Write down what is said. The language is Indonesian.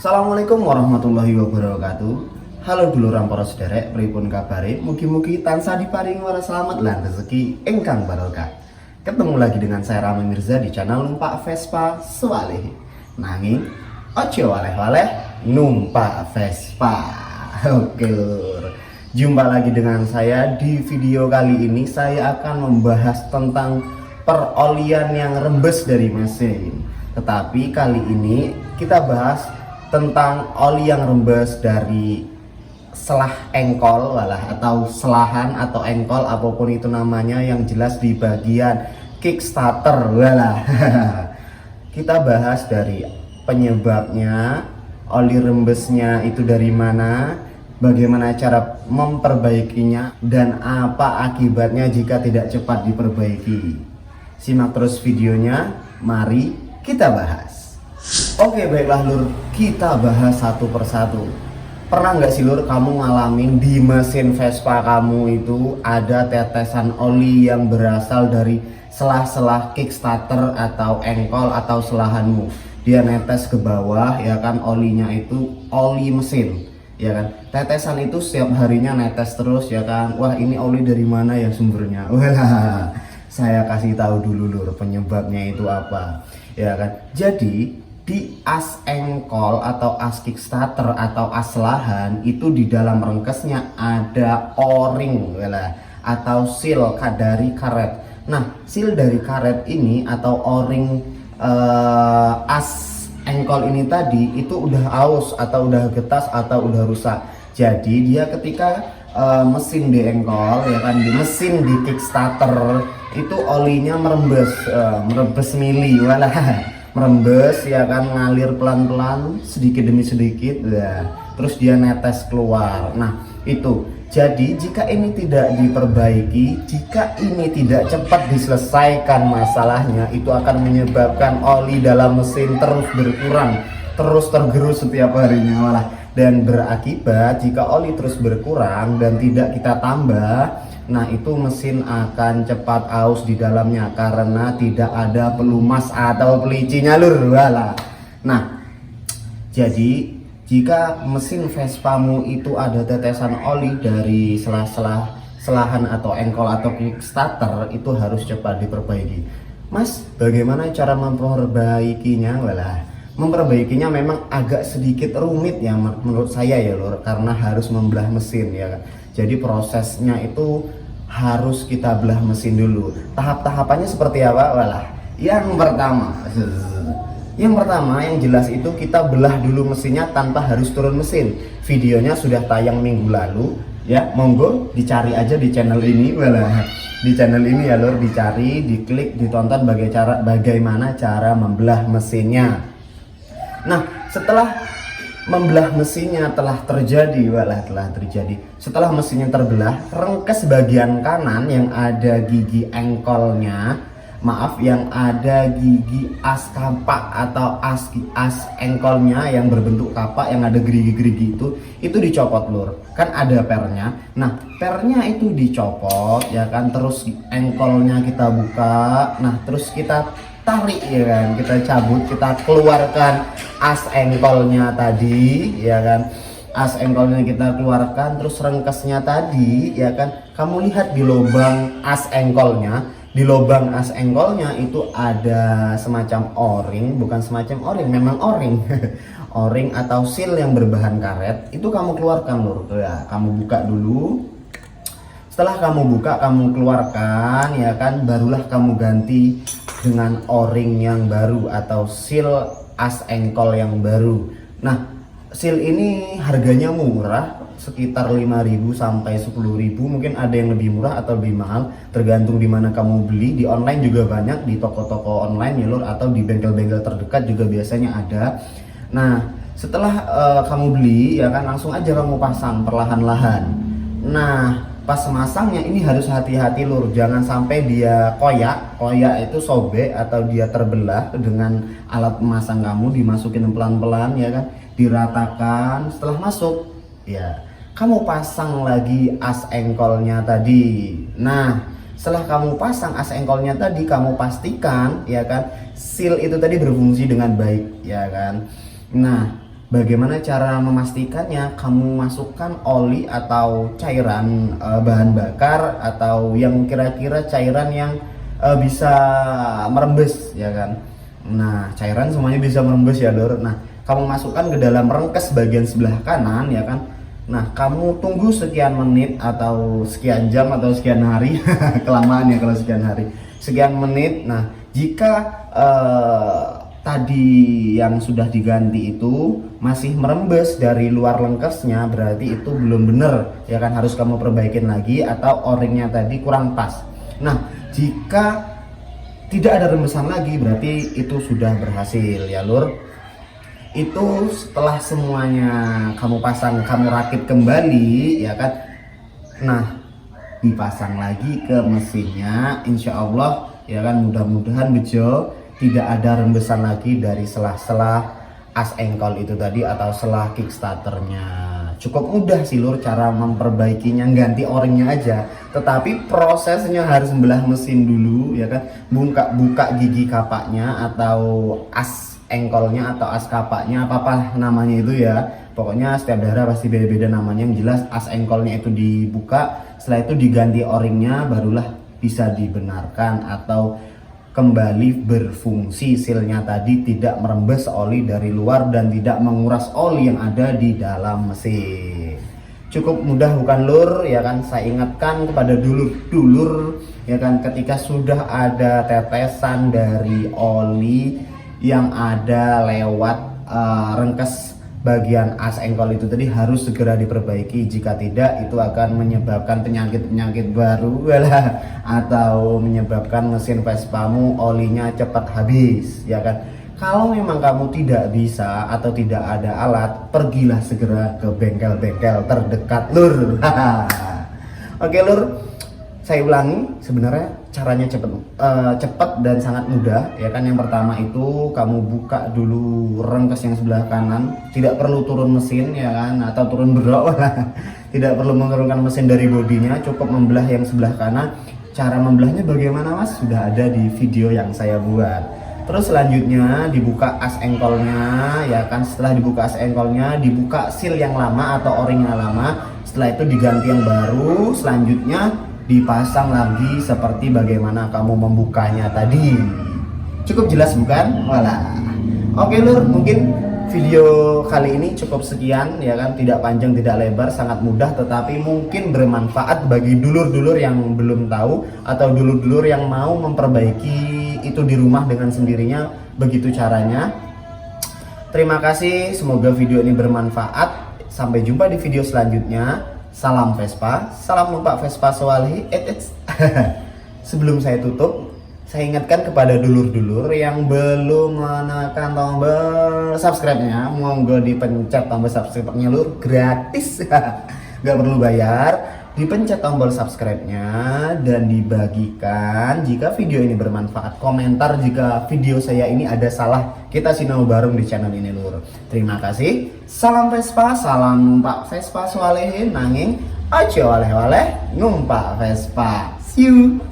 Assalamualaikum warahmatullahi wabarakatuh. Halo dulur para sederek, pripun kabare? Mugi-mugi tansah diparingi waras selamat lan rezeki ingkang barokah. Ketemu lagi dengan saya Rami Mirza di channel Numpak Vespa Swaleh. Nanging ojo waleh-waleh numpak Vespa. Oke lur. Jumpa lagi dengan saya di video kali ini. Saya akan membahas tentang perolian yang rembes dari mesin. Tetapi kali ini kita bahas tentang oli yang rembes dari selah engkol atau selahan atau engkol apapun itu namanya, yang jelas di bagian kickstarter Kita bahas dari penyebabnya, oli rembesnya itu dari mana, bagaimana cara memperbaikinya, dan apa akibatnya jika tidak cepat diperbaiki. Simak terus videonya, mari kita bahas. Oke, baiklah lur, kita bahas satu persatu. Pernah nggak sih lur kamu ngalamin di mesin Vespa kamu itu ada tetesan oli yang berasal dari selah-selah kickstarter atau engkol atau selahanmu? Dia netes ke bawah, ya kan, olinya itu oli mesin, ya kan. Tetesan itu setiap harinya netes terus, ya kan. Wah, ini oli dari mana ya sumbernya? Wah, saya kasih tahu dulu lur penyebabnya itu apa, ya kan. Jadi di as engkol atau as kickstarter atau as selahan itu di dalam rengkesnya ada o-ring atau seal dari karet. Nah, seal dari karet ini atau o-ring as engkol ini tadi itu udah aus atau udah getas atau udah rusak. Jadi dia ketika mesin di engkol, ya kan, di mesin di kickstarter itu olinya merembes mili merembes, ya kan, ngalir pelan-pelan sedikit demi sedikit ya. Terus dia netes keluar. Nah, itu. Jadi jika ini tidak diperbaiki, jika ini tidak cepat diselesaikan masalahnya, itu akan menyebabkan oli dalam mesin terus berkurang, terus tergerus setiap harinya malah. Dan berakibat jika oli terus berkurang dan tidak kita tambah, nah itu mesin akan cepat aus di dalamnya karena tidak ada pelumas atau pelicinya lur. Nah, jadi jika mesin Vespamu itu ada tetesan oli dari selahan atau engkol atau kickstarter, itu harus cepat diperbaiki. Mas, bagaimana cara memperbaikinya? Memperbaikinya memang agak sedikit rumit ya menurut saya ya lur, karena harus membelah mesin, ya kan. Jadi prosesnya itu harus kita belah mesin dulu. Tahap-tahapannya seperti apa? Yang pertama yang jelas itu kita belah dulu mesinnya tanpa harus turun mesin. Videonya sudah tayang minggu lalu ya, monggo dicari aja di channel ini. Di channel ini ya lur, dicari, diklik, ditonton bagaimana cara membelah mesinnya. Nah, setelah membelah mesinnya telah terjadi. Setelah mesinnya terbelah, rengkes bagian kanan yang ada gigi engkolnya, yang ada gigi as kapak atau as engkolnya yang berbentuk kapak yang ada gerigi-gerigi itu dicopot lur. Kan ada pernya. Nah, pernya itu dicopot, ya kan, terus engkolnya kita buka. Nah, terus kita tarik, ya kan, kita cabut, kita keluarkan as engkolnya tadi, ya kan. As engkolnya kita keluarkan, terus rengkesnya tadi, ya kan, kamu lihat di lubang as engkolnya. Di lubang as engkolnya itu ada semacam o-ring, bukan semacam o-ring, memang o-ring. O-ring atau seal yang berbahan karet itu kamu keluarkan lur. Ya, kamu buka dulu. Setelah kamu buka, kamu keluarkan, ya kan, barulah kamu ganti dengan o-ring yang baru atau seal as engkol yang baru. Nah, seal ini harganya murah, sekitar 5.000 sampai 10.000, mungkin ada yang lebih murah atau lebih mahal, tergantung di mana kamu beli. Di online juga banyak, di toko-toko online ya lur, atau di bengkel-bengkel terdekat juga biasanya ada. Nah, setelah kamu beli, ya kan, langsung aja kamu pasang perlahan-lahan. Nah, pas masangnya ini harus hati-hati lur, jangan sampai dia koyak itu sobek atau dia terbelah dengan alat pemasang kamu. Dimasukin pelan-pelan, ya kan, diratakan. Setelah masuk, ya kamu pasang lagi as engkolnya tadi. Nah, setelah kamu pasang as engkolnya tadi, kamu pastikan, ya kan, seal itu tadi berfungsi dengan baik, ya kan. Nah, bagaimana cara memastikannya? Kamu masukkan oli atau cairan bahan bakar atau yang kira-kira cairan yang bisa merembes ya kan. Nah, cairan semuanya bisa merembes ya lur. Nah, kamu masukkan ke dalam rengkes bagian sebelah kanan ya kan. Nah, kamu tunggu sekian menit atau sekian jam atau sekian hari. Kelamaan ya kalau sekian hari, sekian menit. Nah, jika tadi yang sudah diganti itu masih merembes dari luar lengkesnya, berarti itu belum benar ya kan, harus kamu perbaikin lagi atau o-ringnya tadi kurang pas. Nah, jika tidak ada rembesan lagi berarti itu sudah berhasil ya lur. Itu setelah semuanya kamu pasang, kamu rakit kembali ya kan. Nah, dipasang lagi ke mesinnya, insya Allah ya kan, mudah-mudahan bejo tidak ada rembesan lagi dari selah-selah as engkol itu tadi atau selah kickstarternya. Cukup mudah sih lur cara memperbaikinya, ganti o-ringnya aja. Tetapi prosesnya harus membelah mesin dulu ya kan, buka gigi kapaknya atau as engkolnya atau as kapaknya, apa namanya itu ya. Pokoknya setiap daerah pasti beda-beda namanya, yang jelas as engkolnya itu dibuka, setelah itu diganti o-ringnya, barulah bisa dibenarkan atau kembali berfungsi. Sealnya tadi tidak merembes oli dari luar dan tidak menguras oli yang ada di dalam mesin. Cukup mudah bukan lur ya kan. Saya ingatkan kepada dulur-dulur ya kan, ketika sudah ada tetesan dari oli yang ada lewat rengkes bagian as engkol itu tadi, harus segera diperbaiki. Jika tidak, itu akan menyebabkan penyakit-penyakit baru atau menyebabkan mesin Vespamu olinya cepat habis ya kan. Kalau memang kamu tidak bisa atau tidak ada alat, pergilah segera ke bengkel-bengkel terdekat lur. Oke lur, saya ulangi, sebenarnya caranya cepat dan sangat mudah ya kan. Yang pertama itu kamu buka dulu rengkes yang sebelah kanan, tidak perlu turun mesin ya kan, atau turun berok tidak perlu menurunkan mesin dari bodinya, cukup membelah yang sebelah kanan. Cara membelahnya bagaimana mas? Sudah ada di video yang saya buat. Terus selanjutnya dibuka as engkolnya ya kan. Setelah dibuka as engkolnya, dibuka seal yang lama atau o-ring yang lama, setelah itu diganti yang baru. Selanjutnya dipasang lagi seperti bagaimana kamu membukanya tadi. Cukup jelas bukan? Walah. Oke lur, mungkin video kali ini cukup sekian ya kan, tidak panjang tidak lebar, sangat mudah tetapi mungkin bermanfaat bagi dulur-dulur yang belum tahu atau dulur-dulur yang mau memperbaiki itu di rumah dengan sendirinya. Begitu caranya. Terima kasih, semoga video ini bermanfaat. Sampai jumpa di video selanjutnya. Salam Vespa, salam numpak Vespa Sewalehi. Sebelum saya tutup, saya ingatkan kepada dulur-dulur yang belum menekan tombol subscribe-nya, monggo dipencet tombol subscribe-nya lur, gratis. Gak perlu bayar. Dipencet tombol subscribe-nya dan dibagikan jika video ini bermanfaat. Komentar jika video saya ini ada salah, kita sinau bareng di channel ini lur. Terima kasih. Salam Vespa, salam numpak Vespa Sewalehi, nanging aja waleh-waleh numpak Vespa. See you.